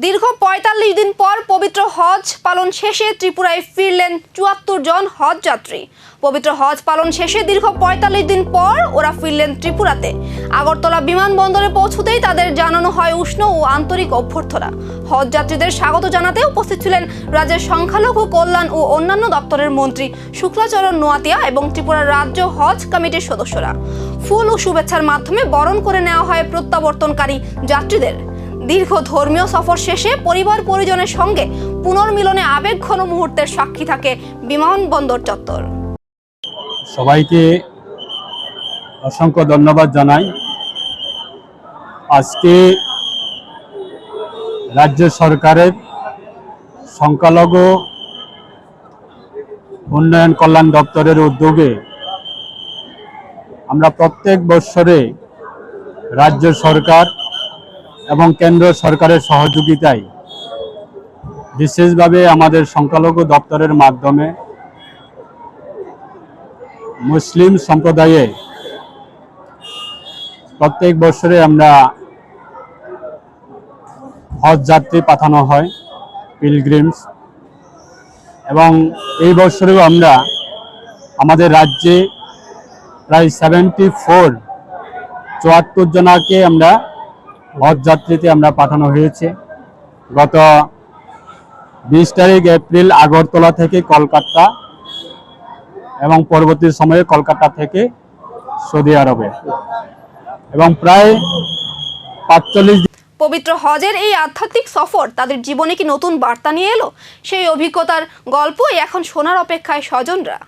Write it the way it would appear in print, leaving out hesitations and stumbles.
দীর্ঘ ৪৫ দিন পর পবিত্র হজ পালন শেষে ত্রিপুরায় ফিরলেন ৭৪ জন হজ যাত্রী। পবিত্র হজ পালন শেষে দীর্ঘ ৪৫ দিন পর ওরা ফিরলেন ত্রিপুরাতে। আগরতলা বিমানবন্দরে পৌঁছতেই তাদের জানানো হয় উষ্ণ ও আন্তরিক অভ্যর্থনা। হজ যাত্রীদের স্বাগত জানাতে উপস্থিত ছিলেন রাজ্যের সংখ্যালঘু কল্যাণ ও অন্যান্য দপ্তরের মন্ত্রী শুক্লাচরণ নোয়াতিয়া এবং ত্রিপুরার রাজ্য হজ কমিটির সদস্যরা। ফুল ও শুভেচ্ছার মাধ্যমে বরণ করে নেওয়া হয় প্রত্যাবর্তনকারী যাত্রীদের। দীর্ঘ ধর্মীয় সফর শেষে পরিবার পরিজনের সঙ্গে পুনর্মিলনে আবেগঘন মুহূর্তের সাক্ষী থাকে বিমানবন্দর চত্বর। সবাইকে অসংখ্য ধন্যবাদ জানাই। আজকে রাজ্য সরকারের সংখ্যালঘু উন্নয়ন কল্যাণ দপ্তরের উদ্যোগে আমরা প্রত্যেক বছরে রাজ্য সরকার এবং কেন্দ্র সরকারের সহযোগিতায় বিশেষভাবে আমাদের সংখ্যালঘু দপ্তরের মাধ্যমে মুসলিম সম্প্রদায়ে প্রত্যেক বছরে আমরা হজ যাত্রী পাঠানো হয়, পিলগ্রিমস, এবং এই বছরেও আমরা আমাদের রাজ্যে প্রায় 74 জনাকে আমরা হজ যাত্রীতে আমরা পাঠানো হয়েছে। গত 20 তারিখ এপ্রিল আগরতলা থেকে কলকাতা এবং পরবর্তী সময়ে কলকাতা থেকে সৌদি আরবে, এবং প্রায় 45। পবিত্র হজের এই আধ্যাত্মিক সফর তাদের জীবনে কি নতুন বার্তা নিয়ে এলো? সেই অভিজ্ঞতার গল্পই এখন শোনার অপেক্ষায় স্বজনরা।